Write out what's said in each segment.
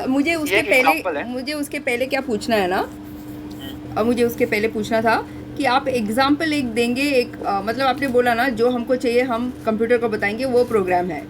मुझे उसके पहले क्या पूछना है ना, अब मुझे उसके पहले पूछना था कि आप एग्जाम्पल एक देंगे, एक मतलब आपने बोला ना जो हमको चाहिए हम कंप्यूटर को बताएंगे वो प्रोग्राम है।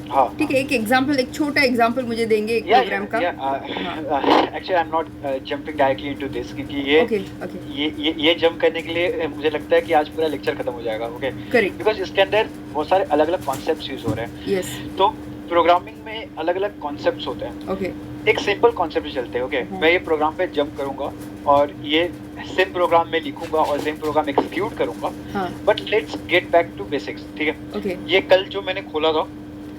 हाँ ठीक है, एक एग्जाम्पल, एक छोटा एग्जाम्पल मुझे देंगे एक या प्रोग्राम का। हाँ। Actually I am not jumping directly into this, क्योंकि ओके ओके। ये जंप करने के लिए मुझे लगता है कि आज पूरा लेक्चर खत्म हो जाएगा। Okay, correct. बिकॉज इसके अंदर बहुत सारे अलग अलग कॉन्सेप्ट्स यूज हो रहे हैं। यस। तो प्रोग्रामिंग में अलग अलग कॉन्सेप्ट्स होते हैं। ओके। एक सिंपल कॉन्सेप्ट चलते हैं। ओके, मैं ये प्रोग्राम पे जंप करूंगा और ये सेम प्रोग्राम में लिखूंगा और सेम प्रोग्राम एग्जीक्यूट करूंगा। हाँ। But let's get back to basics. ठीक है, ओके। ये कल जो मैंने खोला था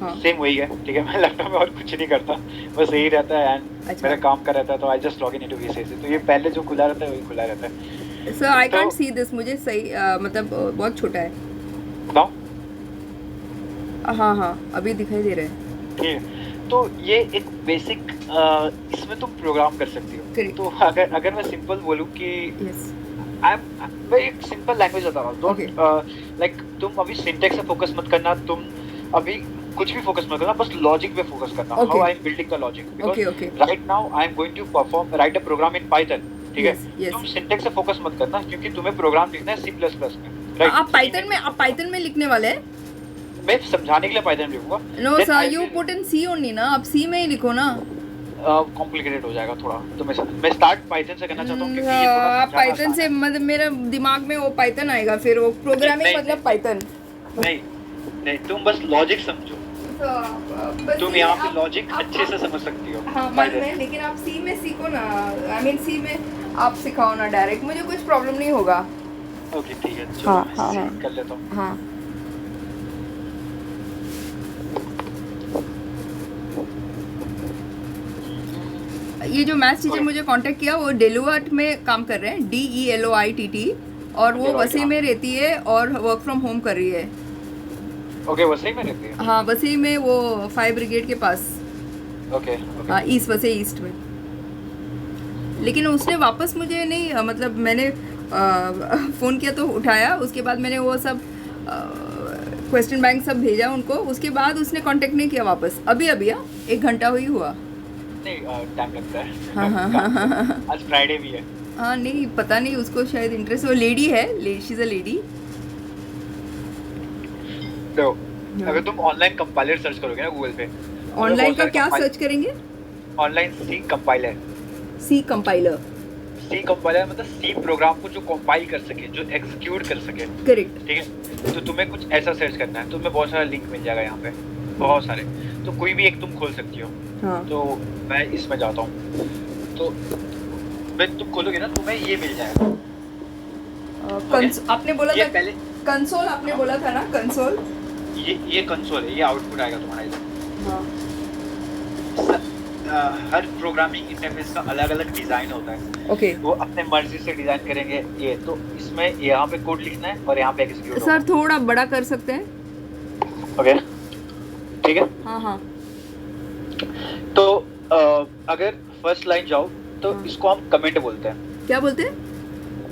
हाँ। सेम वही है। ठीक है, मैं लैपटॉप में और कुछ नहीं करता, बस यही रहता है एंड अच्छा। मेरा काम कर रहता है, तो I just log in into VCS. तो ये पहले जो खुला रहता है वही खुला रहता है। सर आई तो कांट सी दिस, मुझे सही मतलब बहुत छोटा है। बताओ। हाँ हाँ, अभी दिखाई दे रहा है। ठीक है, तो ये एक बेसिक इसमें तुम प्रोग्राम कर सकती हो। Correct. तो अगर मैं सिंपल बोलूँ कि यस। मैं एक सिंपल लैंग्वेज बता रहा हूँ। डोंट लाइक तुम अभी सिंटेक्स पे फोकस मत करना, तुम अभी कुछ भी फोकस मत करना, बस लॉजिक पे फोकस करना। How I am building the logic, because right now I am going to perform write a program in Python. ठीक है, तुम सिंटेक्स से फोकस मत करना क्योंकि तुम्हें प्रोग्राम लिखना है C++ में। राइट, आप पाइथन में लिखने वाले हैं? मैं समझाने के लिए पाइथन लिखूंगा। No sir, you put in C only ना, आप सी में ही लिखो ना। कॉम्प्लिकेटेड हो जाएगा थोड़ा, तो मैं स्टार्ट पाइथन से करना चाहता हूँ क्योंकि ये थोड़ा आप समझाना पाइथन से आसान है। मतलब मेरा दिमाग में वो पाइथन आएगा, फिर वो प्रोग्रामिंग नहीं, मतलब पाइथन। नहीं नहीं, तुम बस लॉजिक समझो, तुम यहाँ पे लॉजिक अच्छे से समझ सकती हो। हाँ मन में, लेकिन आप सी में सीखो ना, आई मीन सी में आप सिखाओ ना डायरेक्ट, मुझे कुछ प्रॉब्लम नहीं होगा। ओके ठीक है, चलो हाँ मैं हाँ सी हाँ कर लेता हूँ। हाँ। ये जो मैथ्स टीचर मुझे कांटेक्ट किया वो डेलोइट में काम कर रहे हैं, DELOITT, और वो वसई में रहती है और वर्क फ्रॉम होम कर रही है। ओके, वसई में रहती है? हाँ वसई में, वो 5 ब्रिगेड के पास। ओके हाँ ईस्ट, वसई ईस्ट में। लेकिन उसने वापस मुझे नहीं मतलब मैंने फ़ोन किया तो उठाया, उसके बाद मैंने वो सब क्वेश्चन बैंक सब भेजा उनको, उसके बाद उसने कांटेक्ट नहीं किया वापस। अभी अभी 1 घंटा हुई हुआ। नहीं, टाइम लगता है। हाँ हाँ हाँ हाँ हाँ। आज फ्राइडे भी है। हाँ नहीं पता नहीं, उसको शायद इंटरेस्ट, वो लेडी है, शी इज़ अ लेडी। तो अगर तुम ऑनलाइन कंपाइलर सर्च करोगे ना गूगल पे, ऑनलाइन का क्या सर्च करेंगे? Online C compiler. C compiler? C compiler मतलब सी प्रोग्राम को जो कंपाइल कर सके, जो एग्जीक्यूट कर सके। करेक्ट। ठीक है, तो तुम्हें कुछ ऐसा सर्च करना है, तुम्हें बहुत सारा लिंक मिल जाएगा यहाँ पे, बहुत सारे, तो कोई भी एक तुम खोल सकती हो। हाँ। तो मैं इसमें जाता हूँ, तो मैं तुम खोलोगे ना तुम्हें ये मिल जाएगा। आपने बोला ये था पहले कंसोल, आपने बोला था ना कंसोल। ये कंसोल है, ये आउटपुट आएगा तुम्हारा इधर। हाँ। हर प्रोग्रामिंग इंटरफेस का अलग अलग डिजाइन होता है। ओके। वो अपने मर्जी से डिजाइन करेंगे। ये तो इसमें यहाँ पे कोड लिखना है और यहाँ पे एग्जीक्यूट होगा। सर थोड़ा बड़ा कर सकते हैं? ओके ठीक है। हाँ हाँ। तो अगर फर्स्ट लाइन जाओ तो इसको हम कमेंट बोलते हैं। क्या बोलते हैं?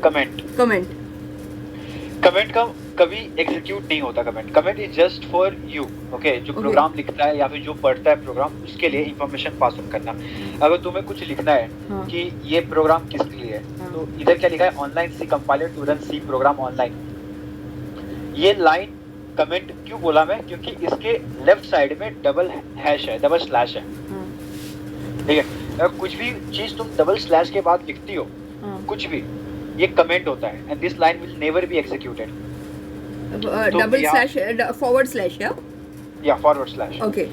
कमेंट। कमेंट। कमेंट का कभी एग्जीक्यूट नहीं होता। Comment is just for you. Okay, जो प्रोग्राम लिखता है या फिर जो पढ़ता है प्रोग्राम, उसके लिए इंफॉर्मेशन पास ऑन करना। अगर तुम्हें कुछ लिखना है कि ये प्रोग्राम किसके लिए है, तो इधर क्या लिखा है, online C compiler to run C program online. ये लाइन कमेंट क्यों बोला मैं, क्योंकि इसके लेफ्ट साइड में डबल हैश है, डबल स्लैश है। ठीक है, अगर कुछ भी चीज तुम डबल स्लैश के बाद लिखती हो, कुछ भी, ये कमेंट होता है, and this line will never be executed. Double slash, forward slash या forward slash. Okay.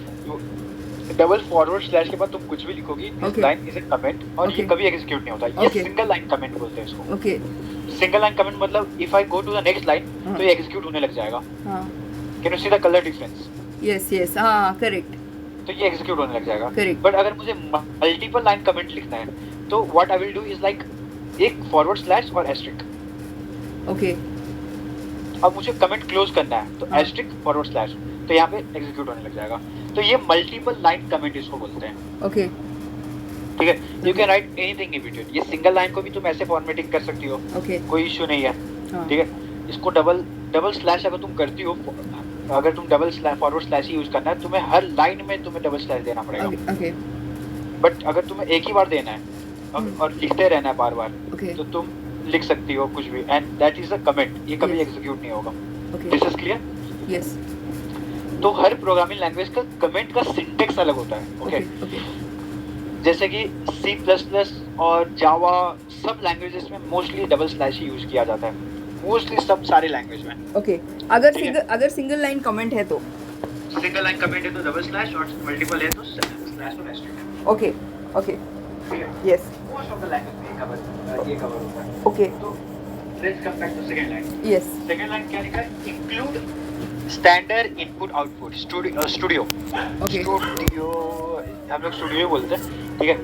Double forward slash के बाद तुम कुछ भी लिखोगी, this line is a comment, और ये कभी एग्जीक्यूट नहीं होता। ये सिंगल लाइन कमेंट बोलते हैं इसको। ओके। सिंगल लाइन कमेंट मतलब if I go to the next line तो ये एग्जीक्यूट होने लग जाएगा। Can you see the colour difference? Yes yes, हाँ करेक्ट। तो ये एग्जीक्यूट होने लग जाएगा। करेक्ट। बट अगर मुझे मल्टीपल लाइन कमेंट लिखना है तो what I will do is like एक फॉरवर्ड स्लैश और एस्ट्रिक। ओके। अब मुझे कमेंट क्लोज करना है तो एस्ट्रिक फॉरवर्ड स्लैश, तो यहाँ पे एग्जीक्यूट होने लग जाएगा। तो ये मल्टीपल लाइन कमेंट इसको बोलते हैं। ओके। ठीक है, you can right anything in between. ये सिंगल लाइन को भी तुम ऐसे फॉर्मेटिंग कर सकती हो। कोई इश्यू नहीं है। ठीक है, इसको डबल स्लैश अगर तुम करती हो, अगर तुम डबल स्लैश फॉरवर्ड स्लैश ही यूज करना है, तुम्हें हर लाइन में तुम्हें डबल स्लैश देना पड़ेगा। ओके। बट अगर तुम्हें एक ही बार देना है और लिखते रहना है बार बार, ओके तो तुम लिख सकती हो कुछ भी, and that is a comment, ये कभी Yes. एग्जीक्यूट नहीं होगा। Okay this is clear? Yes तो हर प्रोग्रामिंग लैंग्वेज का कमेंट का सिंटेक्स अलग होता है। ओके ओके ओके जैसे कि C++ और जावा सब लैंग्वेजेस में मोस्टली डबल स्लैश ही यूज किया जाता है, मोस्टली सब सारे लैंग्वेज में। ओके अगर ठीक है। सिंगल लाइन कमेंट है तो सिंगल लाइन कमेंट है तो डबल स्लैश, और मल्टीपल है तो स्लैश और एस्टेरिस्क। ओके ओके ठीक है, yes most of the language में ये कवर होता है। ओके तो let's come back to second line. Yes second line क्या लिखा है? Include standard input output studio. Okay. Studio हम लोग स्टूडियो बोलते हैं, ठीक है।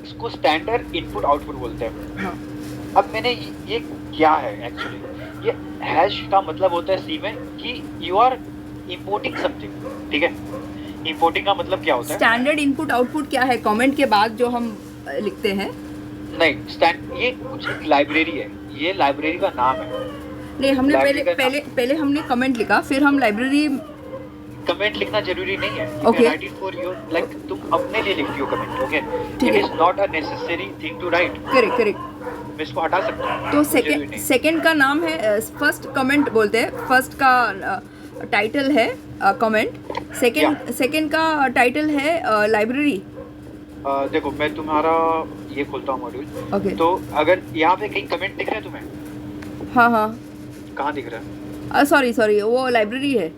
इसको स्टैंडर्ड इनपुट आउटपुट बोलते हैं। हाँ अब मैंने ये क्या है एक्चुअली, ये हैश का मतलब होता है सी में कि यू आर इंपोर्टिंग समथिंग, ठीक है। इंपोर्टिंग का मतलब क्या होता है? स्टैंडर्ड इनपुट आउटपुट क्या है कमेंट के बाद जो हम लिखते हैं? नहीं, ये कुछ एक लाइब्रेरी है, ये लाइब्रेरी का नाम है। नहीं हमने Library का पहले हमने कमेंट लिखा, फिर हम लाइब्रेरी। कमेंट लिखना जरूरी नहीं है। Okay. Write it for your, like तुम अपने लिए लिखती हो कमेंट, ओके। ठीक इट है। Is not a necessary thing to write. Correct correct मैं इसको हटा सकता हूँ, तो जरूरी नहीं। सेकंड का नाम है फर्स्ट कमेंट बोलते हैं, फर्स्ट का टाइटल है कमेंट, सेकंड का टाइटल है लाइब्रेरी। देखो मैं तुम्हारा ये खोलता हूँ मॉड्यूल। ओके तो अगर यहाँ पे कहीं कमेंट दिख रहा है तुम्हें? हाँ हाँ कहाँ दिख रहा है? सॉरी वो लाइब्रेरी है।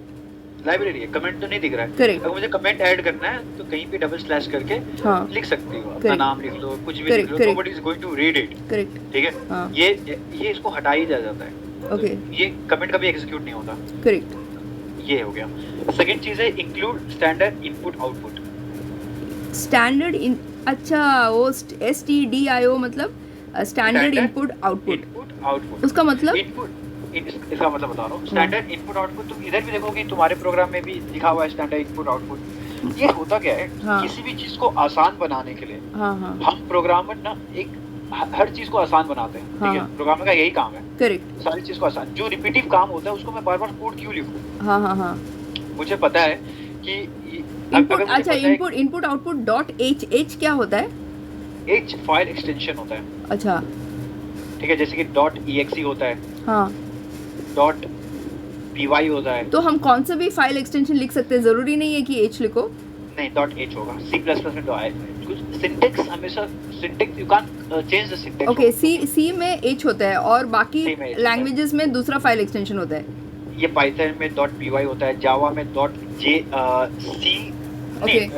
लाइब्रेरी है, कमेंट तो नहीं दिख रहा है। Correct. अगर मुझे कमेंट ऐड करना है तो कहीं भी डबल स्लैश करके हाँ लिख सकती हो, अपना Correct. नाम लिख लो, कुछ भी Correct, लिख लो, correct. Nobody is going to read it, correct ठीक है। हाँ ये इसको हटा ही जाता है। ओके ये कमेंट कभी एग्जीक्यूट नहीं होता। करेक्ट। ये हो गया। सेकंड चीज है include standard input output. Standard in, अच्छा वो STDIO मतलब standard Standard input output, input output उसका मतलब? इनपुट इसका मतलब बता रहा हूँ। स्टैंडर्ड इनपुट आउटपुट तुम इधर भी देखोगे, तुम्हारे प्रोग्राम में भी लिखा हुआ है स्टैंडर्ड इनपुट आउटपुट। ये होता क्या है? हाँ। किसी भी चीज को आसान बनाने के लिए हाँ हाँ हम प्रोग्रामर ना एक हर चीज को आसान बनाते हैं, ठीक हाँ। है। प्रोग्रामर का यही काम है, करेक्ट सारी चीज को आसान। जो रिपीटिव काम होता है उसको मैं बार बार कोड क्यों लिखूं? हाँ हाँ हाँ मुझे पता है कि इनपुट, अच्छा इनपुट आउटपुट डॉट एच क्या होता है? एच फाइल एक्सटेंशन होता है, अच्छा ठीक है। जैसे कि डॉट exe होता है, हाँ डॉट py होता है। तो हम कौन सा भी फाइल एक्सटेंशन लिख सकते हैं, जरूरी नहीं है कि एच लिखो। नहीं, डॉट एच होगा। C++ में कुछ सिंटेक्स हमेशा syntax you can't change the syntax. Okay C में एच होता है और बाकी C में H होता है। लैंग्वेजेस में दूसरा फाइल एक्सटेंशन होता है। ये पाइथन में डॉट py होता है, जावा में डॉट c नहीं,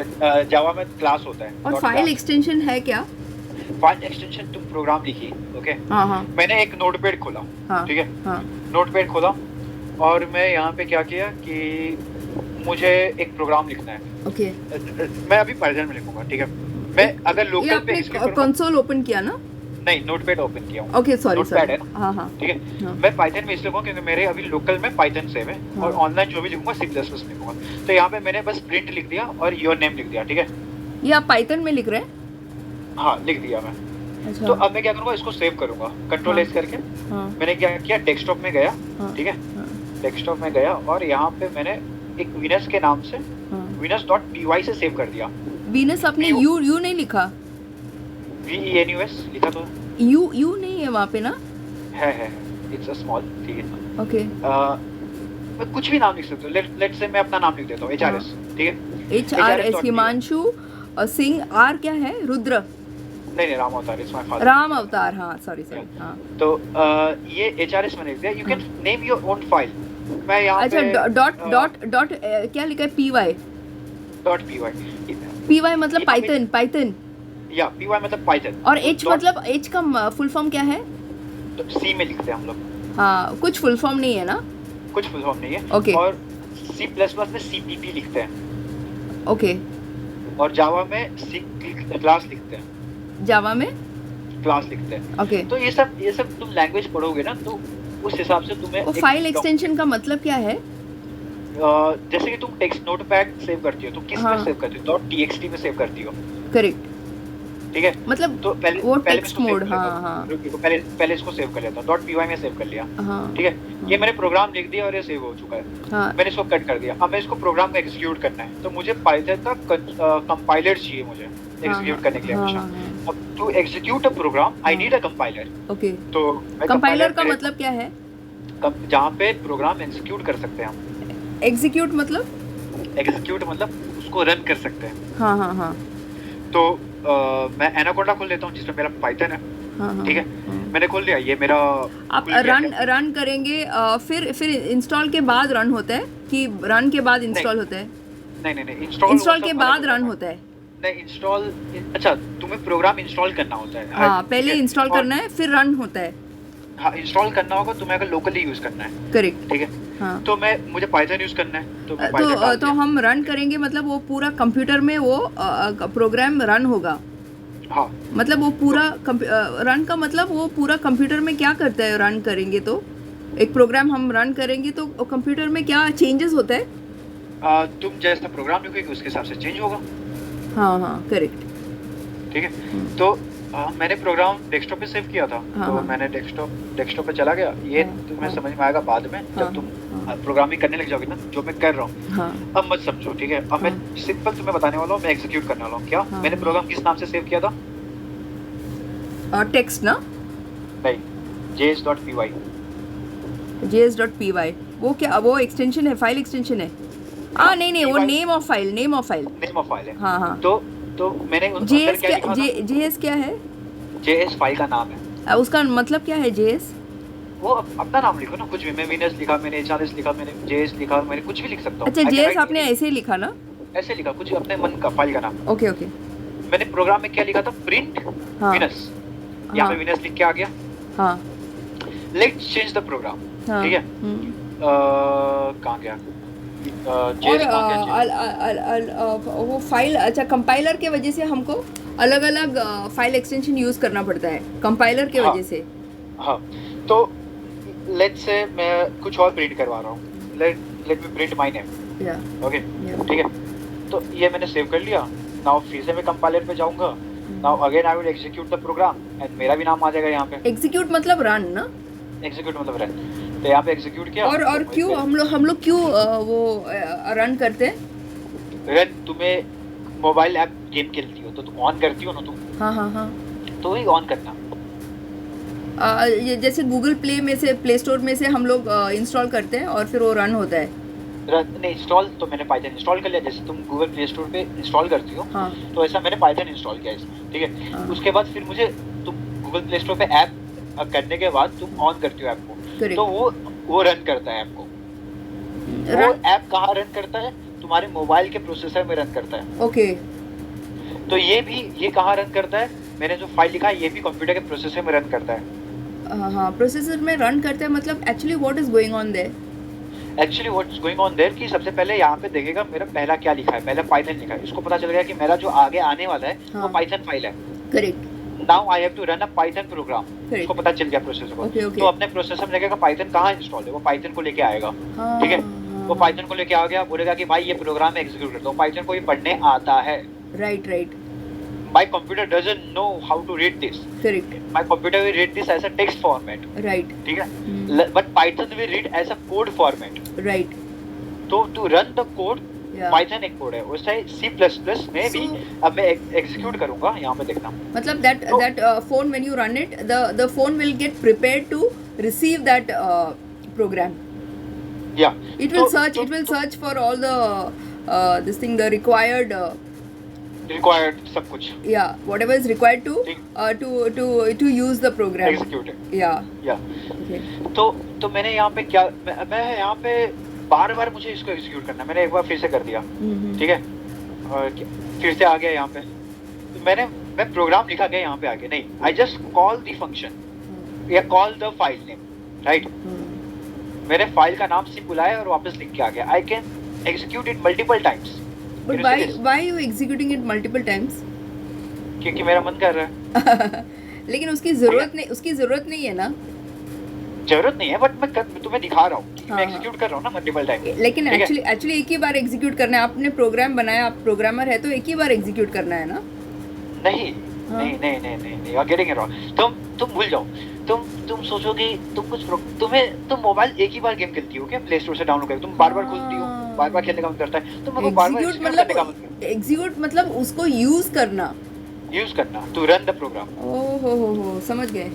जावा में क्लास होता है। और फाइल एक्सटेंशन है क्या? फाइल एक्सटेंशन तुम प्रोग्राम लिखी, ओके। हाँ हाँ मैंने एक नोटपैड खोला, हाँ ठीक है। हाँ नोटपैड खोला और मैं यहाँ पे क्या किया कि मुझे एक प्रोग्राम लिखना है। ओके मैं अभी पाइथन में लिखूंगा, ठीक है। मैं अगर ये लोकल पे आपने execute करूंगा- कंसोल ओपन किया ना? नहीं, नोटपैड ओपन किया हूँ। ओके सॉरी Notepad है सॉरी ना? हाँ हाँ ठीक है। हाँ। मैं पाइथन में इसलिए लिखूंगा क्योंकि मेरे अभी लोकल में पाइथन सेव है, हाँ। और ऑनलाइन जो भी लिखूंगा C++ लिखूंगा। तो यहाँ पे मैंने बस प्रिंट लिख दिया और योर नेम लिख दिया, ठीक है। ये आप पाइथन में लिख रहे हैं? हाँ, लिख दिया मैं। अच्छा तो अब मैं क्या करूंगा, इसको सेव करूंगा कंट्रोल हाँ। एस करके। हाँ मैंने क्या किया, डेस्कटॉप में गया, हाँ, ठीक है। हाँ, डेस्कटॉप में गया और यहाँ पे मैंने एक विनस के नाम से हाँ। winus.py से सेव कर दिया। वीनस आपने यू- यू नहीं लिखा? VENUS लिखा तो यू नहीं है वहाँ पे ना? है, इट्स अ स्मॉल, ठीक है। ओके मैं कुछ भी नाम लिख सकता हूँ। लेट्स से मैं अपना नाम लिख देता हूँ, HRS, ठीक है। HRS हिमांशु सिंह, आर क्या है? रुद्र? नहीं, राम अवतार, इट्स माय फादर। राम अवतार, हाँ सॉरी हाँ। तो ये HRS मैंने लिख दिया। You can name your own file. मैं यहाँ अच्छा पे डॉट क्या लिखा है? PY .py मतलब ये पाइथन या py मतलब पाइथन। और H मतलब H का फुल फॉर्म क्या है? तो C में लिखते हैं हम लोग। हाँ कुछ फुल फॉर्म नहीं है ना? कुछ फुल फॉर्म नहीं है। Okay. और C++ में CPP लिखते हैं, ओके और जावा में C क्लास लिखते हैं, जावा में क्लास लिखते हैं। ओके। तो ये सब तुम लैंग्वेज पढ़ोगे ना, तो उस हिसाब से तुम्हें वो एक फाइल एक्सटेंशन का मतलब क्या है? जैसे कि तुम टेक्स्ट नोटपैड सेव करती हो, तो किस हाँ। में सेव करती हो? .txt में सेव करती हो। करेक्ट ठीक है। मतलब तो पहले वो पहले मैं टेक्स्ट इसको सेव मोड, कर लेता हाँ हूँ, हाँ रुको पहले पहले इसको सेव कर लेता हूँ, .py में सेव कर लिया, हाँ ठीक है। ये हाँ मैंने प्रोग्राम लिख दिया और ये सेव हो चुका है। हाँ मैंने इसको कट कर दिया। अब मैं इसको प्रोग्राम को एग्जीक्यूट करना है, तो मुझे पाइथन का कंपाइलर चाहिए मुझे हाँ एग्जीक्यूट करने के लिए हाँ हमेशा। हाँ हाँ अब टू एग्जीक्यूट अ प्रोग्राम आई हाँ नीड अ कंपाइलर। ओके। तो मैं कंपाइलर कंपाइलर का मेरे मतलब क्या है? जहाँ पे प्रोग्राम एग्जीक्यूट कर सकते हैं हम। एग्जीक्यूट मतलब? एग्जीक्यूट मतलब उसको रन कर सकते हैं। हाँ हाँ हाँ तो मैं एनाकोंडा खोल लेता हूँ जिसमें मेरा पाइथन है, हाँ हाँ ठीक है। हाँ। मैंने खोल लिया, ये मेरा आप खुल गया रन क्या? रन करेंगे, फिर इंस्टॉल के बाद रन होता है कि रन के बाद नहीं इंस्टॉल होता है? नहीं नहीं नहीं, इंस्टॉल वो इंस्टॉल सब के अलग बाद हो रन जाता होता है? है। नहीं इंस्टॉल, अच्छा तुम्हें प्रोग्राम इंस्टॉल करना होता है। हाँ, ठीक पहले है, इंस्टॉल करना है फिर रन होता है। हाँ इंस्टॉल करना होगा तुम्हें, अगर लोकली यूज करना है, करेक्ट। ठीक है। हाँ तो मुझे पाइथन यूज करना है, तो मैं पाइथन डाल तो दिया। हम रन करेंगे मतलब वो पूरा कंप्यूटर में वो प्रोग्राम रन होगा। हाँ मतलब वो पूरा रन का मतलब वो पूरा कंप्यूटर में क्या करता है? रन करेंगे तो एक प्रोग्राम हम रन करेंगे तो कंप्यूटर में क्या चेंजेस होता है? तुम जैसा प्रोग्राम लिखोगे उसके हिसाब से चेंज होगा, हाँ हाँ करेक्ट। ठीक है। तो मैंने प्रोग्राम डेस्कटॉप पे सेव किया था, हाँ, तो हाँ। मैंने डेस्कटॉप पे चला गया। ये हाँ, तुम्हें हाँ। समझ में आएगा बाद में, हाँ, जब तुम हाँ। प्रोग्रामिंग करने लग जाओगे ना, जो मैं कर रहा हूँ। हाँ अब मत समझो, ठीक है। अब मैं सिंपल तुम्हें बताने वाला हूँ, मैं एग्जीक्यूट करने वाला हूँ। क्या हाँ, मैंने हाँ। प्रोग्राम किस नाम से सेव किया था? टेक्स्ट ना? नहीं, js.py। js.py वो क्या, वो एक्सटेंशन है, फाइल एक्सटेंशन है? हाँ, नहीं नहीं वो py name of file, name of file. Name of file है। हाँ हाँ। तो मैंने अंदर जेएस क्या क्या, लिखा था? जेएस क्या है? js फाइल का नाम है। उसका मतलब क्या है जेएस? वो अपना नाम लिखो ना, कुछ भी। मैं विनस लिखा, मैंने एचआरएस लिखा, मैंने जेएस लिखा, मैंने कुछ भी लिख सकता हूँ। अच्छा, I can जेएस write आपने ऐसे ही लिखा ना? ऐसे लिखा, कुछ अपने मन का फाइल का नाम। Okay okay. मैंने प्रोग्राम में क्या लिखा था? प्रिंट हाँ विनस। यहाँ पे हाँ विनस लिख के आ गया। हाँ लेट्स चेंज द प्रोग्राम, हाँ। ठीक है। कहाँ गया? और जेएस कहाँ गया? वो फाइल, अच्छा कंपाइलर के वजह से हमको अलग अलग फाइल एक्सटेंशन यूज करना पड़ता है कंपाइलर के हाँ। वजह से। हाँ, तो लेट्स से मैं कुछ और प्रिंट करवा रहा हूँ। Let me print my name, या ओके, या ठीक है। तो ये मैंने सेव कर लिया। नाउ फिर से मैं कंपाइलर पे जाऊंगा। Now again I will execute the program and मेरा भी नाम आ जाएगा यहाँ पे। एग्जीक्यूट मतलब रन ना? एग्जीक्यूट मतलब रन। तो यहाँ पे एग्जीक्यूट किया। और तो क्यों हम लोग क्यों वो रन करते हैं? रन, तुम्हें मोबाइल ऐप गेम खेलती हो तो तुम ऑन करती हो ना तुम, हाँ हाँ हाँ। तो वही ऑन करना। ये जैसे गूगल प्ले में से, प्ले स्टोर में से हम लोग इंस्टॉल करते हैं और फिर वो रन होता है। रन नहीं, इंस्टॉल तो मैंने पाइथन इंस्टॉल कर लिया। जैसे तुम गूगल प्ले स्टोर पे इंस्टॉल करती हो, हाँ तो ऐसा मैंने पाइथन इंस्टॉल किया इसमें, ठीक है। हाँ। उसके बाद फिर मुझे, तुम गूगल प्ले स्टोर पे ऐप करने के बाद तुम ऑन करती हो ऐप को, Correct. तो वो रन करता है ऐप को। वो रन, ऐप कहाँ रन करता है? तुम्हारे मोबाइल के प्रोसेसर में रन करता है। ओके। तो ये कहाँ रन करता है? मैंने जो फाइल लिखा है ये भी कंप्यूटर के प्रोसेसर में रन करता है। हाँ, प्रोसेसर में रन करते हैं मतलब actually what is going on their? Actually what's going on their कि सबसे पहले यहाँ पे देखेगा मेरा पहला क्या लिखा है। पहले पाइथन लिखा है, इसको पता चल गया कि मेरा जो आगे आने वाला है हाँ। वो पाइथन फाइल है। Correct. Now I have to run a Python program. Correct. इसको पता चल गया प्रोसेसर को। Okay, okay. तो अपने प्रोसेसर में देखेगा पाइथन कहाँ इंस्टॉल है, वो पाइथन को लेके आएगा, हाँ, ठीक है। हाँ, वो पाइथन को लेके आ गया, बोलेगा कि भाई ये प्रोग्राम एग्जीक्यूट कर दो। पाइथन को भी पढ़ने आता है। Right right. My computer doesn't know how to read this. Correct. My computer will read this as a text format, right ठीक है। But Python will read as a code format. Right. तो to run the code, Yeah. Python एक code है, उससे C++ में भी अब मैं एग्जीक्यूट करूंगा। यहाँ पे देखना, मतलब that phone when you run it, the phone will get prepared to receive that program. या It will search for all the this thing, the required required सब कुछ, yeah, whatever is required to use the program. Execute है। Yeah. या Okay. तो मैंने यहाँ पे क्या, मैं यहाँ पे बार बार मुझे इसको एग्जीक्यूट करना है। मैंने एक बार फिर से कर दिया, ठीक है। और फिर से आ गया यहाँ पे। तो मैं प्रोग्राम लिखा गया यहाँ पे आगे नहीं, I just call the function या call the file name, right. मैंने फाइल का नाम सिर्फ बुलाया और वापस लिख के आ गया। I can execute it multiple times. But why you executing it multiple times? क्योंकि मेरा मन कर रहा है। लेकिन उसकी जरूरत नहीं है ना? जरूरत नहीं है, बट मैं तुम्हें दिखा रहा हूँ कि हाँ, मैं एग्जीक्यूट कर रहा हूँ ना मल्टीपल टाइम। लेकिन एक्चुअली एक ही बार एग्जीक्यूट करना है। आपने प्रोग्राम बनाया, आप प्रोग्रामर है तो एक ही बार एग्जीक्यूट करना है ना? नहीं, हाँ। नहीं, you are getting it wrong. तुम भूल जाओ। तुम सोचोगे तुम तुम मोबाइल एक ही बार गेम खेलती हो क्या, प्ले स्टोर से डाउनलोड करके तुम बार-बार खोलती हो, बार-बार खेलने का मन करता है, तो मेरे को बार-बार एग्जीक्यूट एक्जीक्यूट करने का मन करता मतलब एग्जीक्यूट मतलब उसको यूज करना। है, यूज करना टू रन द प्रोग्राम। ओ हो समझ गए।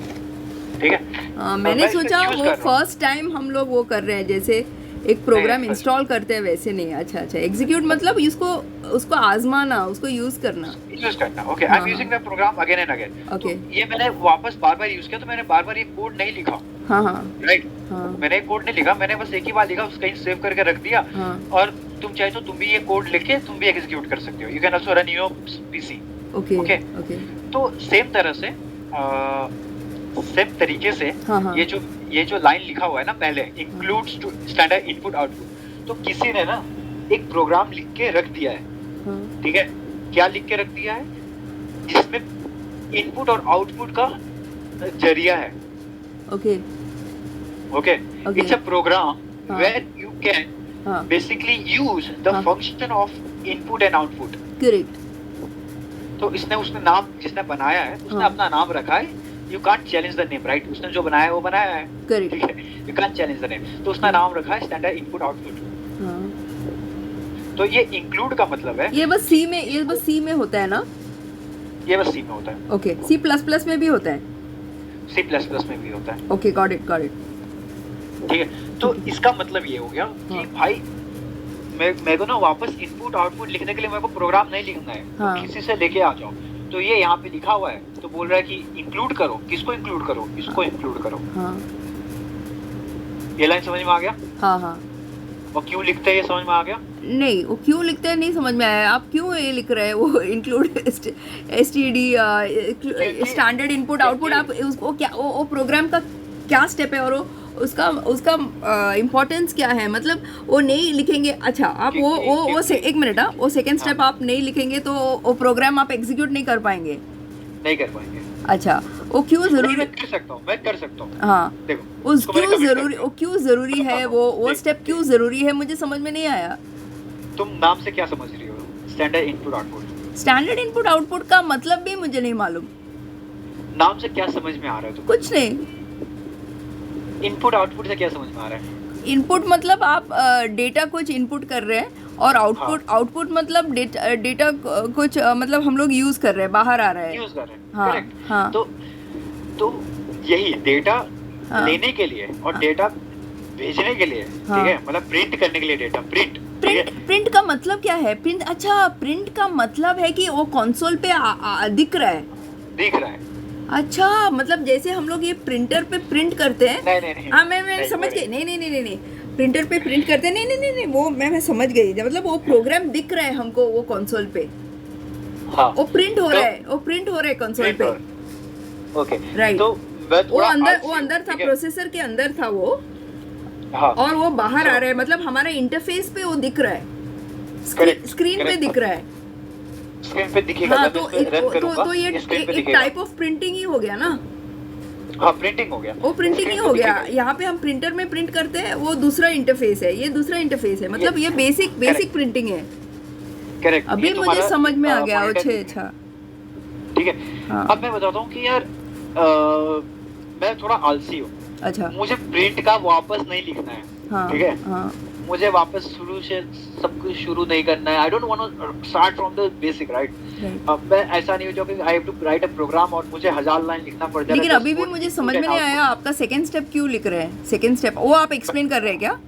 ठीक है। मैंने मैं इसे सोचा use वो कर रहा हूँ। फर्स्ट टाइम हम लोग वो कर रहे हैं, जैसे एक प्रोग्राम नहीं, इंस्टॉल करते हैं वैसे नहीं। अच्छा अच्छा, एग्जीक्यूट मतलब उसको आजमाना, उसको यूज करना। यूज करना। ओके, आई एम हाँ, using the program again and again. Okay. ये मैंने वापस बार-बार यूज किया, तो मैंने बार-बार ये कोड नहीं लिखा, हाँ राइट? हाँ मैंने एक कोड नहीं लिखा, मैंने बस एक ही बार लिखा, उसको कहीं सेव करके रख दिया। हाँ। और तुम चाहे तो तुम भी ये कोड लिख के तुम भी एग्जीक्यूट कर सकते हो। You can also run your PC. Okay okay. Okay. तो सेम तरह से सेम तरीके से हाँ। ये जो लाइन लिखा हुआ है ना पहले, includes to standard input output, तो किसी ने ना एक प्रोग्राम लिख के रख दिया है। हाँ। ठीक है, क्या लिख के रख दिया है? जिसमें इनपुट और आउटपुट का जरिया है। Okay okay, Okay. It's a program हाँ। वेयर यू कैन हाँ। बेसिकली यूज द हाँ। Function of input and output. Correct. तो उसने नाम, जिसने बनाया है उसने हाँ। अपना नाम रखा है। You can't challenge the name, right? उसने जो बनाया है वो बनाया है। करेक्ट। ठीक है, you can't challenge the name. तो उसने नाम रखा है स्टैंडर्ड इनपुट आउटपुट। हाँ। तो ये इंक्लूड का मतलब है ये बस सी में होता है ना? ये बस सी में होता है। ओके, सी प्लस प्लस में भी होता है? सी प्लस प्लस में भी होता है। Okay, got it. ठीक है, तो इसका मतलब ये हो गया कि हाँ। भाई मेरे को ना वापस इनपुट आउटपुट लिखने के लिए मेरे को प्रोग्राम नहीं लिखना है। हाँ। तो किसी से लेके आ जाओ। तो ये यहाँ पे लिखा हुआ है, तो बोल रहा है कि इंक्लूड करो। किसको इंक्लूड करो? इसको इंक्लूड करो। हाँ ये लाइन समझ में आ गया? हाँ। और क्यों लिखते हैं ये समझ में आ गया? नहीं, वो क्यों लिखते हैं नहीं समझ में आया। आप क्यों ये लिख रहे हैं वो include STD standard input output? आप उसको क्या वो प्रोग्राम का क्या स्टेप है और उसका इम्पोर्टेंस क्या है? मतलब वो नहीं लिखेंगे। अच्छा, आप एक मिनट, वो सेकंड स्टेप आप नहीं लिखेंगे तो वो प्रोग्राम आप एग्जीक्यूट नहीं कर पाएंगे। नहीं कर पाएंगे। अच्छा, वो क्यों जरूरी? मैं कर सकता हूँ। हाँ, देखो, उस क्यों जरूरी है वो स्टेप क्यों जरूरी है? मुझे समझ में नहीं आया। तुम नाम से क्या समझ रही हो? Standard input output. Standard input output का मतलब भी मुझे नहीं मालूम। नाम से क्या समझ में आ रहा है तुम? कुछ नहीं। इनपुट आउटपुट से क्या समझ में आ रहा है? इनपुट मतलब आप डेटा कुछ इनपुट कर रहे हैं, और आउटपुट मतलब डेटा कुछ मतलब हम लोग यूज कर रहे हैं, बाहर आ रहा है। यूज कर रहे हैं। हाँ, करेक्ट। हाँ। तो यही डेटा हाँ। लेने के लिए और डेटा भेजने के लिए, हाँ। ठीक है, मतलब प्रिंट करने के लिए डेटा प्रिंट का मतलब क्या है? प्रिंट का मतलब है कि वो कंसोल पे दिख रहा है। दिख रहा है। अच्छा, मतलब जैसे हम लोग ये प्रिंटर पे प्रिंट करते हैं। नहीं। हाँ, मैं समझ गई। नहीं, प्रिंटर पे प्रिंट करते हैं। नहीं, वो मैं समझ गई। मतलब वो प्रोग्राम दिख रहा है हमको वो कंसोल पे। हाँ। वो प्रिंट हो रहा है कंसोल पे। Okay, right. तो वो अंदर था, प्रोसेसर के अंदर था वो। हाँ। और वो बाहर आ रहा है, मतलब हमारे इंटरफेस पे वो दिख रहा है, स्क्रीन पे दिख रहा है। स्क्रीन पे दिखेगा। हाँ, जब मैं इस पे रन करूंगा, तो ये स्क्रीन पे एक दिखेगा। टाइप ऑफ प्रिंटिंग ही हो गया ना? हाँ, प्रिंटिंग हो गया। वो प्रिंटिंग ही स्क्रीन हो पे गया। दिखेगा। यहाँ पे हम प्रिंटर में प्रिंट करते हैं, वो दूसरा इंटरफेस है, ये दूसरा इंटरफेस है। मतलब ये बेसिक प्रिंटिंग है। करेक्ट। अभी मुझे समझ में आ गया। अच्छा। ठीक है। हाँ। अब मैं बताता हूँ कि यार मैं थोड़ा आलसी हूँ। अच्छा। मुझे प्रिंट का वापस नहीं लिखना है। हाँ, ठीक है। हाँ। मुझे वापस शुरू से सब कुछ शुरू नहीं करना है। I don't want to start from the basic, right? अब मैं ऐसा नहीं हो जाऊँ कि I have to write a program और मुझे 1000 लाइन लिखना पड़ जाए। लेकिन अभी भी मुझे समझ में नहीं आया, आपका सेकंड स्टेप क्यों लिख रहे हैं? सेकंड स्टेप वो आप एक्सप्लेन कर रहे हैं क्या?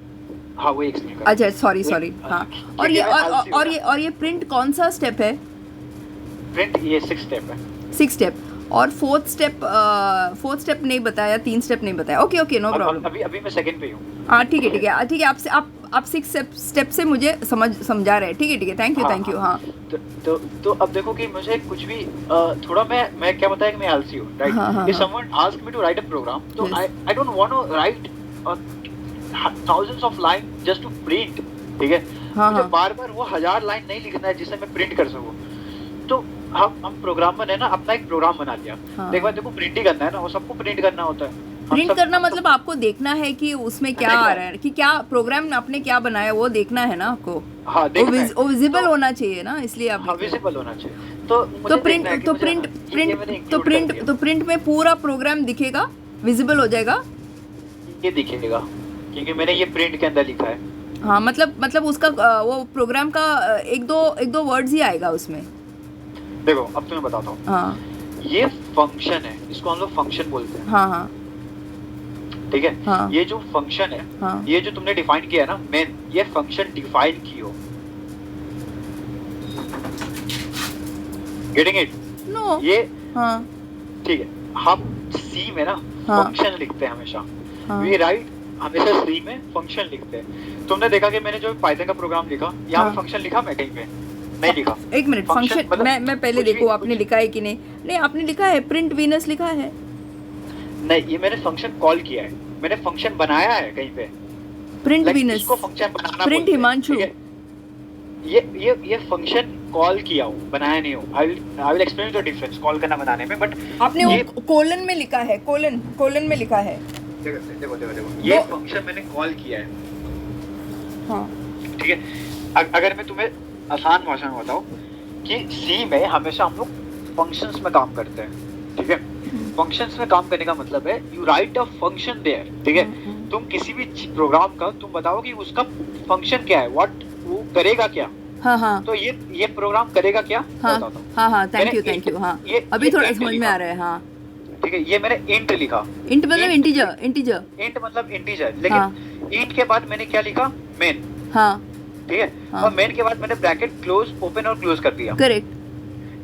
हाँ, वो एक्सप्लेन कर। अच्छा, सॉरी। हाँ, और ये प्रिंट कौन सा स्टेप है? प्रिंट ये 6 स्टेप है। 6 स्टेप। और फोर्थ स्टेप नहीं बताया, 3 स्टेप नहीं बताया। Okay, no problem. अभी मैं सेकंड पे हूँ। हाँ, ठीक है। आप 6 स्टेप से मुझे समझा रहे हैं। ठीक है। Thank you. हाँ। तो अब देखो कि मुझे कुछ भी थोड़ा मैं क्या बताया कि मैं आलसी हूँ, right? If someone ask me to write a program, तो I don't want to write thousands of line just to print, ठीक है? मुझे बार-बार वो 1000 लाइन नहीं लिखना है जिससे मैं प्रिंट कर सकूं। तो हम प्रोग्रामर है ना, अपना एक प्रोग्राम बना लिया। एक बार देखो, प्रिंट ही करना है ना, वो सबको प्रिंट करना होता है। प्रिंट करना मतलब आपको देखना है कि उसमें क्या आ रहा है, कि क्या प्रोग्राम आपने क्या बनाया, वो देखना है ना आपको। हाँ, वो विजिबल होना चाहिए ना, इसलिए आप। हाँ, विजिबल होना चाहिए। मुझे देखना है कि मुझे ये मैंने include कर दिया। तो प्रिंट में पूरा प्रोग्राम दिखेगा, विजिबल हो जाएगा। ये दिखेगा क्योंकि मैंने ये प्रिंट के अंदर लिखा है। हाँ, मतलब उसका वो प्रोग्राम का एक दो वर्ड्स ही आएगा उसमें। देखो अब तुम्हें बताता हूँ। हाँ ये फंक्शन है, इसको हम लोग फंक्शन बोलते हैं, हाँ हाँ ठीक है। हाँ। ये जो फंक्शन है, हाँ। ये जो तुमने डिफाइन किया है ना मेन, ये फंक्शन डिफाइन की हो। Getting it? नो। ये हाँ ठीक है। हम सी में ना हाँ। फंक्शन लिखते हैं हमेशा। हाँ। वी राइट हमेशा सी में फंक्शन लिखते हैं। तुमने देखा कि मैंने जो पाइथन का प्रोग्राम लिखा, यहाँ हाँ। पे फंक्शन लिखा मैं कहीं पे नहीं लिखा। एक मिनट, फंक्शन मतलब मैं पहले कुछ भी- देखूँ आपने कुछ- लिखा है कि नहीं। नहीं, आपने लिखा है प्रिंट वीनस लिखा है। नहीं, ये मैंने फंक्शन कॉल किया है, मैंने फंक्शन बनाया है कहीं पे। प्रिंट Like, वीनस, इसको फंक्शन बनाना प्रिंट बोलते हैं, हिमांशु। ठीक है? ये फंक्शन कॉल किया हूँ, बनाया नहीं हूँ। I will explain the difference call करना बनाने में। बट आपने वो कोलन में लिखा है, कोलन में लिखा है। देखो ये वो- फंक्शन मैंने कॉल किया है, हाँ ठीक है। अगर मैं तुम्हें आसान भाषा में बताऊं कि सी में हमेशा हम लोग फंक्शंस में काम करते हैं, ठीक है। फंक्शंस में काम करने का मतलब है you write a function there, ठीक है। तुम किसी भी प्रोग्राम का तुम बताओ कि उसका फंक्शन क्या है, व्हाट वो करेगा क्या। हाँ हाँ तो ये प्रोग्राम करेगा क्या, हाँ बताता हूँ। हाँ हाँ, थैंक यू मैंने हाँ। ये अभी थोड़ा int समझ में लिखा, आ रहा है। हाँ, ठीक है। ये मैंने इंट लिखा, इंट मतलब int- इंटीजर। इंट मतलब इंटीजर, लेकिन इंट के बाद मैंने क्या लिखा, मेन, हाँ ठीक है। हाँ। और मेन के बाद मैंने ब्रैकेट क्लोज, ओपन और क्लोज कर दिया। करेक्ट।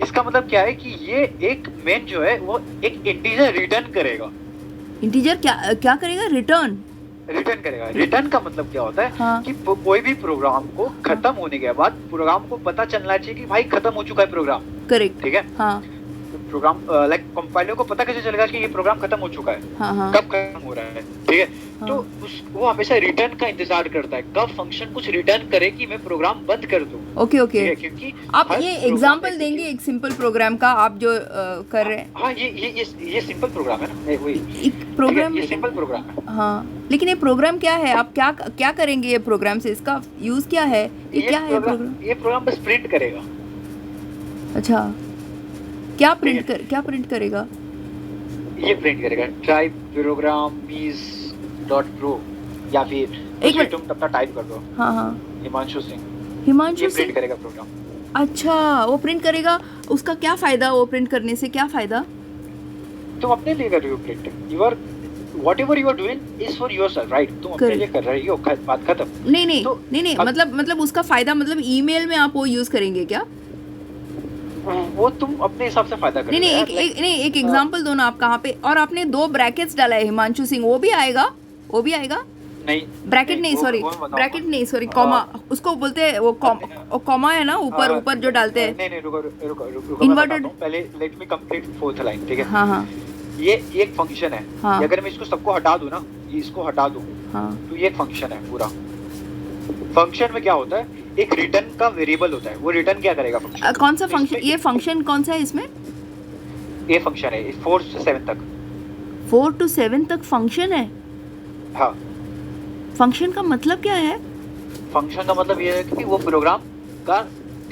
इसका मतलब क्या है कि ये एक मेन जो है वो एक इंटीजर रिटर्न करेगा। इंटीजर क्या करेगा? रिटर्न करेगा। रिटर्न का मतलब क्या होता है हाँ। कि कोई भी प्रोग्राम को खत्म होने के बाद प्रोग्राम को पता चलना चाहिए कि भाई खत्म हो चुका है प्रोग्राम, करेक्ट। ठीक है। हाँ प्रोग्राम लाइक कंपाइलर को पता कैसे चलेगा कि ये प्रोग्राम खत्म हो चुका है, हाँ हाँ कब खत्म हो रहा है, ठीक है। हाँ। तो वो हमेशा रिटर्न का इंतजार करता है, कब फंक्शन कुछ रिटर्न करे कि मैं प्रोग्राम बंद कर दूं, ओके ओके। ठीक है। क्योंकि आप हर ये program एग्जांपल execute- देंगे एक सिंपल प्रोग्राम का, आप जो कर रहे हैं? हाँ, ये सिंपल प्रोग्राम है ना, वही एक प्रोग्राम। ये सिंपल प्रोग्राम है। हाँ, लेकिन ये प्रोग्राम क्या है? आप क्या करेंगे ये प्रोग्राम से? इसका यूज क्या है? ये क्या है प्रोग्राम? ये प्रोग्राम बस प्रिंट करेगा। अच्छा, क्या प्रिंट करेगा? ये प्रिंट करेगा ट्राई प्रोग्राम मीज डॉट प्रो, या फिर एक मिनट। तुम तब तक टाइप कर दो हाँ हाँ, हिमांशु सिंह, हिमांशु ये सिंह। प्रिंट करेगा प्रोग्राम। अच्छा, वो प्रिंट करेगा। उसका क्या फायदा? वो प्रिंट करने से क्या फायदा? तुम अपने लिए कर रही हो print, you are whatever you are doing is for yourself, right. तुम अपने Correct. लिए कर रही हो, बात खत्म। नहीं तो नहीं, अब- मतलब उसका फायदा मतलब ईमेल में आप वो यूज करेंगे क्या? वो तुम अपने हिसाब से फायदा कर नहीं रहे हो नहीं, यार, एक एग्जांपल दो ना आप कहाँ पे। और आपने 2 ब्रैकेट्स डाला है हिमांशु सिंह, वो भी आएगा? नहीं ब्रैकेट नहीं, वो- सॉरी, वो मैं बताऊंगा। ब्रैकेट नहीं, सॉरी, कॉमा उसको बोलते हैं। वो कॉमा है ना ऊपर जो डालते हैं। नहीं रुको मैं Inverted- बताता हूं। पहले let me complete fourth line, ठीक है। हाँ हाँ ये एक फंक्शन है। हाँ। ये अगर मैं इसको सबको हटा दूं ना, ये इसको हटा दूं, हाँ तो ये एक फंक्शन है पूरा। फंक्शन में क्या होता है, एक रिटर्न का वेरिएबल होता है। वो रिटर्न क्या करेगा फंक्शन? कौन सा फंक्शन? ये फंक्शन कौन सा है इसमें? ये फंक्शन है 4 से 7 तक। 4 to 7 तक फंक्शन है। हाँ, फंक्शन का मतलब क्या है? फंक्शन का मतलब ये है कि वो प्रोग्राम का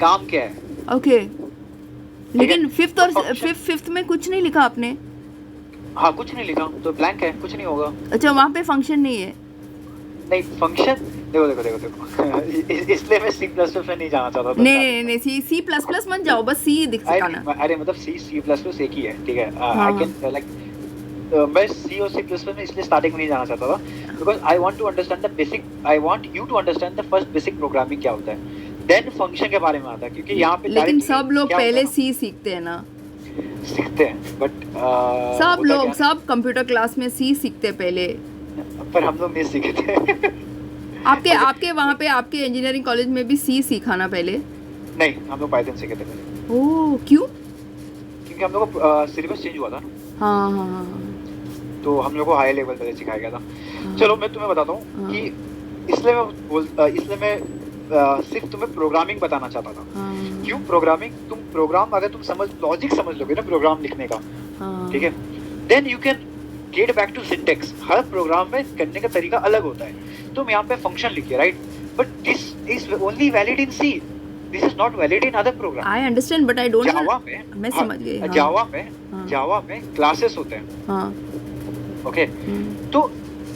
काम क्या है। ओके, लेकिन फिफ्थ और तो function- फिफ्थ में कुछ नहीं लिखा आपने? हाँ, कुछ नहीं लिखा तो ब्लैंक है, कुछ नहीं होगा। अच्छा, वहाँ पे फंक्शन नहीं है। नहीं, फंक्शन देखो इसलिए मैं C++ में नहीं जाना चाहता था। नहीं, C++ मत जाओ, बस C दिखाना। अरे मतलब C++ एक ही है, ठीक है। हाँ। आई कैन लाइक मैं C और C++ में इसलिए स्टार्टिंग में नहीं जाना चाहता था, because I want to understand the basic, I want you to understand the first basic programming क्या होता है, देन फंक्शन के बारे में आता है। क्योंकि यहाँ पे लेकिन directly सब लोग क्या होता पहले है C सीखते हैं ना। ना, सीखते हैं, बट सब लोग, सब कंप्यूटर क्लास में C सीखते हैं पहले। पर हम लोग नहीं सीखे थे। आपके वहाँ पे आपके इंजीनियरिंग कॉलेज में भी C सीखा ना पहले? नहीं, हम लोग पाइथन सीखे थे पहले। ओह, क्यों? क्योंकि हम लोग को सिलेबस चेंज हुआ था ना, हाँ हाँ हाँ तो हम लोग को हाई लेवल पे सिखाया गया था। हाँ। चलो मैं तुम्हें बताता हूँ हाँ। कि इसलिए मैं सिर्फ तुम्हें प्रोग्रामिंग बताना चाहता था। हाँ, क्यों प्रोग्रामिंग? तुम प्रोग्राम अगर तुम लॉजिक समझ लोगे ना प्रोग्राम लिखने का, हाँ। ठीक है, then you can get back to syntax. हर प्रोग्राम में करने का तरीका अलग होता है। तुम यहाँ पे फंक्शन लिखिए, right, but this is only valid in C, this is not valid in other program. I understand but I don't Java में, मैं समझ गई। हाँ, जावा में क्लासेस होते हैं। हाँ, ओके, तो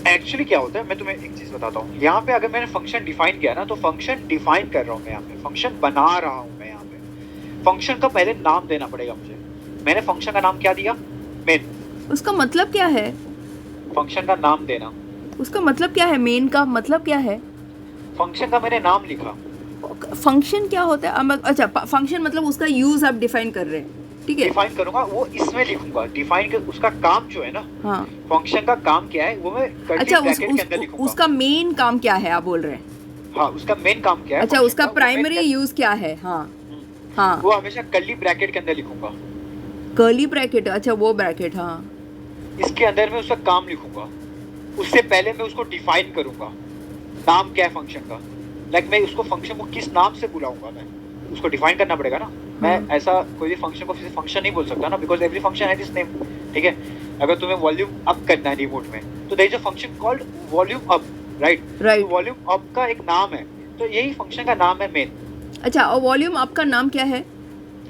एक्चुअली क्या होता है, मैं तुम्हें एक चीज बताता हूँ। यहाँ पे अगर मैंने फंक्शन डिफाइन किया ना, तो फंक्शन डिफाइन कर रहा हूँ मैं, यहाँ पे फंक्शन बना रहा हूँ मैं। यहाँ पे फंक्शन का पहले नाम देना पड़ेगा मुझे। मैंने फंक्शन का नाम क्या दिया? मेन। उसका मतलब क्या है? फंक्शन का नाम देना। उसका मतलब क्या है? मेन का मतलब क्या है? फंक्शन का मैंने नाम लिखा। फंक्शन क्या होता है? अच्छा, फंक्शन मतलब उसका यूज आप डिफाइन कर रहे हैं, ठीक है? डिफाइन करूंगा, वो इसमें लिखूंगा। डिफाइन कर उसका काम जो है ना, हाँ, फंक्शन का काम क्या है वो मैं अच्छा, ब्रैकेट के अंदर लिखूंगा। उसका मेन काम क्या है आप बोल रहे हैं? हाँ, उसका मेन काम क्या है? अच्छा, उसका प्राइमरी यूज क्या है? हाँ, हाँ, वो हमेशा कर्ली ब्रैकेट के अंदर लिखूंगा। कर्ली ब्रैकेट, अच्छा वो ब्रैकेट, हाँ। इसके अंदर मैं उसका काम लिखूंगा। उससे पहले मैं उसको डिफाइन करूंगा, नाम क्या है फंक्शन का। लाइक मैं उसको फंक्शन को किस नाम से बुलाऊंगा, मैं उसको डिफाइन करना पड़ेगा ना। मैं ऐसा कोई भी फंक्शन को फिर फंक्शन नहीं बोल सकता ना, because every function has its name. ठीक है, अगर तुम्हें वॉल्यूम अप करना है रिमोट में, तो there is a function called volume up, right? Right, volume up का एक नाम है, तो यही फंक्शन का नाम है मेन। अच्छा, और वॉल्यूम अप का नाम क्या है?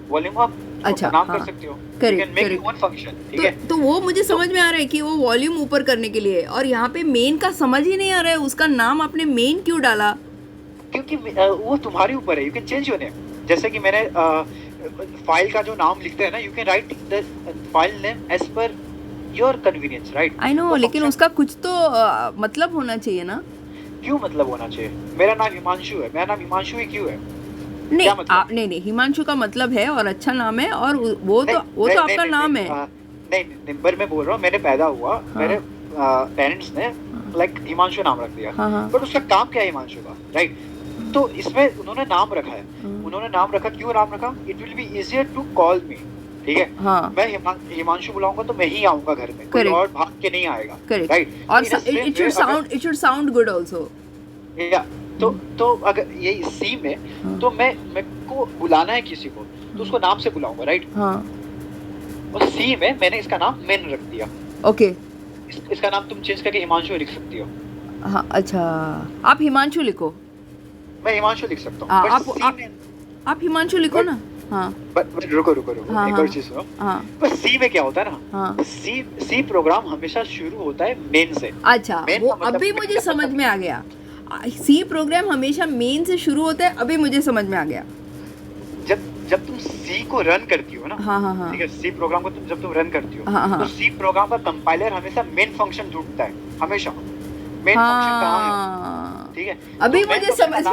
वॉल्यूम अप अच्छा, नाम हाँ, कर सकते हो, correct, you can make correct. One function. ठीक है, तो वो मुझे समझ में आ रहा है कि वो वॉल्यूम ऊपर करने के लिए, और यहाँ पे मेन का समझ ही नहीं आ रहा है, उसका नाम आपने मेन क्यों डाला? क्योंकि वो तुम्हारे ऊपर है, you can change your name. जैसे कि मैंने फाइल का जो नाम लिखते हैं ना, you can write the file name as पर your convenience, right? I know, लेकिन उसका कुछ तो मतलब होना चाहिए ना? क्यों मतलब होना चाहिए? मेरा नाम हिमांशु है, मेरा नाम हिमांशु ही क्यों है? नहीं, क्या मतलब? आप नहीं, हिमांशु का मतलब है और अच्छा नाम है, और वो तो आपका नाम है। नहीं, नंबर में बोल रहा हूँ, मैंने पैदा हुआ, मेरे पेरेंट्स ने लाइक हिमांशु नाम रख दिया, बट उसका काम क्या है हिमांशु का, राइट? तो इसमें उन्होंने नाम रखा है। उन्होंने नाम रखा, क्यों नाम रखा? It will be easier to call me. ठीक है, मैं हिमांशु बुलाऊंगा तो मैं ही आऊंगा घर में, कोई और भाग के नहीं आएगा, राइट? और it should sound good also. या तो अगर यही सी में, तो मैं को बुलाना है किसी को, तो उसको नाम से बुलाऊंगा, राइट? और सी में मैंने इसका नाम मेन रख दिया। ओके, इसका नाम तुम चेंज करके हिमांशु लिख सकती हो। हाँ, अच्छा, आप हिमांशु लिखो। मैं हिमांशु लिख सकता हूँ। आप हिमांशु लिखो ना। हाँ, रुको एक और चीज सुनो। बस सी में क्या होता है ना, सी प्रोग्राम हमेशा शुरू होता है मेन से। अच्छा, वो अभी मुझे समझ में आ गया। सी प्रोग्राम हमेशा मेन से शुरू होता है, अभी मुझे समझ में आ गया। जब तुम सी को रन करती हो ना, हाँ, ठीक है, सी प्रोग्राम को जब तुम रन करती हो, तो सी प्रोग्राम का कंपाइलर हमेशा मेन फंक्शन ढूंढता है, हमेशा मेन फंक्शन कहाँ है। ठीक है, अभी मुझे समझ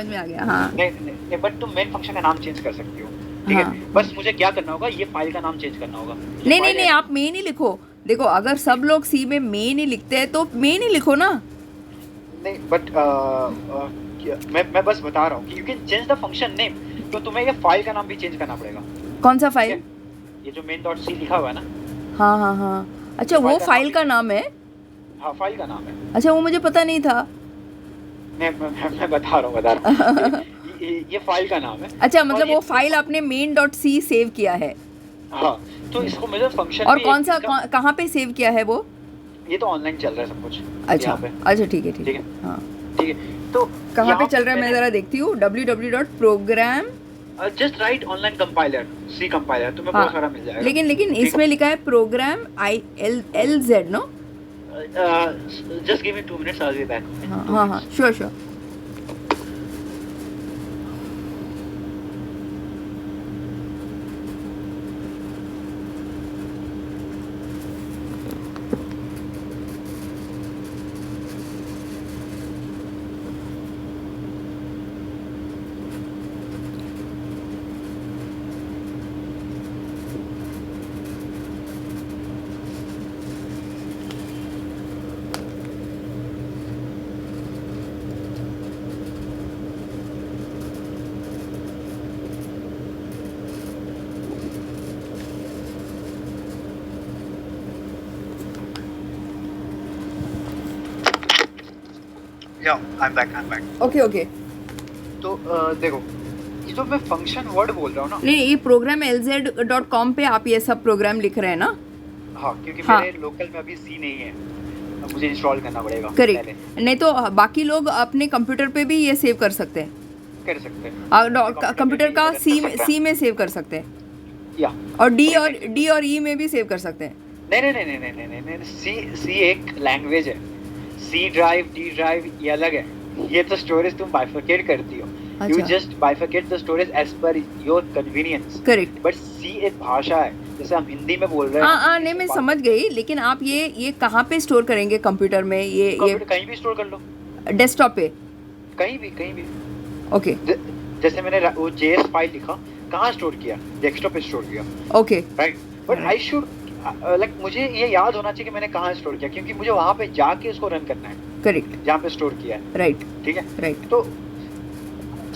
में आ गया, हाँ। नहीं, बट तुम मेन फंक्शन का नाम चेंज कर सकती हो। ठीक है, बस मुझे क्या करना होगा, ये फाइल का नाम चेंज करना होगा। नहीं, आप मेन ही लिखो। देखो, अगर सब लोग सी में मेन ही लिखते हैं तो मेन ही लिखो ना। नहीं, बट मैं बस बता रहा हूँ कि you can change the function name, तो तुम्हें ये फाइल का नाम भी चेंज करना पड़ेगा। कौन सा फाइल? ये जो main.c लिखा हुआ है ना। हाँ, अच्छा, वो फाइल का नाम है? हाँ, फाइल का नाम है। अच्छा, वो मुझे पता नहीं था। मैं बता रहा हूँ ये फाइल का नाम है। अच्छा, मतलब वो फाइल आपने main.c सेव किया है? हाँ, तो इसको मुझे फंक्शन। और कौन सा, कहाँ पे सेव किया है वो? ये तो ऑनलाइन चल रहा है सब कुछ। अच्छा, ठीक है। हाँ, ठीक है, तो कहाँ पे चल रहा है मैं जरा देखती हूँ। www.program just write online compiler, C compiler, तुम्हें बहुत सारा मिल जाएगा। लेकिन इसमें लिखा है program ILZ, no? Just give me 2 minutes, I will be back. हाँ, श्योर। I'm back. ओके। तो देखो, ये जो मैं फंक्शन वर्ड बोल रहा हूँ ना, नहीं, ये program lz.com पे आप ये सब प्रोग्राम लिख रहे हैं ना? हाँ, क्योंकि मेरे लोकल में अभी सी नहीं है, मुझे इंस्टॉल करना पड़ेगा। करेक्ट, नहीं तो बाकी लोग अपने कंप्यूटर पे भी ये सेव कर सकते हैं। कर सकते हैं, कंप्यूटर का कर सकते हैं। सी में सेव कर सकते हैं या और डी और ई में भी सेव कर सकते हैं। नहीं, सी एक लैंग्वेज है, सी ड्राइव डी ड्राइव ये अलग है। ये तो स्टोरेज तुम बाइफरकेट करती हो, यू अच्छा। Just bifurcate the storage as पर your convenience. Correct. But C एक भाषा है, जैसे हम हिंदी में बोल रहे हैं। हाँ नहीं मैं समझ गई, लेकिन आप ये कहाँ पे स्टोर करेंगे कंप्यूटर में? ये कंप्यूटर कहीं भी स्टोर कर लो, डेस्कटॉप पे? कहीं भी। ओके जैसे मैंने वो जेएस फाइल लिखा, कहाँ स्टोर किया? डेस्कटॉप पे स्टोर किया, okay right. But I should like मुझे ये याद होना चाहिए कि मैंने कहाँ स्टोर किया, क्योंकि मुझे वहाँ पे जाके उसको रन करना है करेक्ट जहाँ पे स्टोर किया है, राइट ठीक है। राइट। तो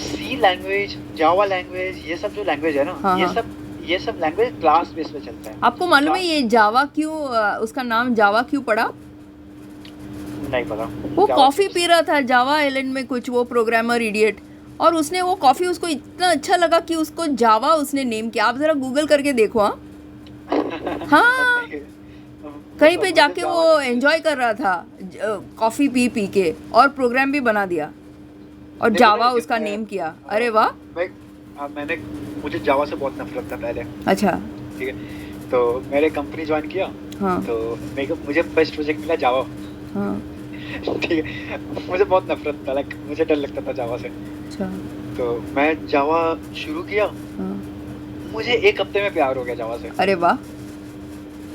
सी लैंग्वेज, जावा लैंग्वेज, ये सब जो लैंग्वेज है ना, हाँ, ये हाँ। ये सब लैंग्वेज क्लास बेस पे चलता है। आपको मालूम है ये जावा क्यों उसका नाम जावा क्यों पड़ा? नहीं पता। वो Java कॉफी क्यों? पी रहा था जावा आइलैंड में, कुछ वो प्रोग्रामर इडियट, और उसने वो कॉफी उसको इतना अच्छा लगा कि उसको जावा उसने नेम किया। आप जरा गूगल करके देखो। हाँ कहीं पे जाके वो एंजॉय कर रहा था कॉफी पी के, और प्रोग्राम भी बना दिया और नहीं, जावा पता है उसका कितना- नेम किया। अरे वाह। मैंने मुझे जावा से बहुत नफरत था पहले, अच्छा। ठीक है। तो मैंने कंपनी ज्वाइन किया, हाँ तो मुझे फर्स्ट प्रोजेक्ट मिला जावा, हाँ ठीक है। मुझे बहुत नफरत था, लाइक मुझे डर लगता था जावा से। अच्छा तो मैं जावा शुरू किया, हाँ। मुझे एक हफ्ते में प्यार हो गया जावा से। अरे वाह।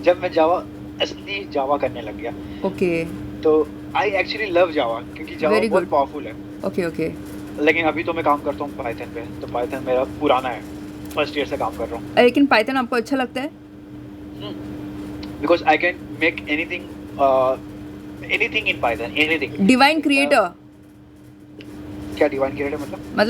जब मैं जावा असली जावा करने लग गया, ओके तो आई एक्चुअली लव जावा, क्योंकि जावा Very बहुत good. पावरफुल है। ओके ओके लेकिन अभी तो मैं काम करता हूँ पाइथन पे, तो पाइथन मेरा पुराना है, फर्स्ट ईयर से काम कर रहा हूँ। लेकिन पाइथन आपको अच्छा लगता है? Because I can make anything in Python, anything. Divine creator क्या डिवाइन क्रिएटर मतलब?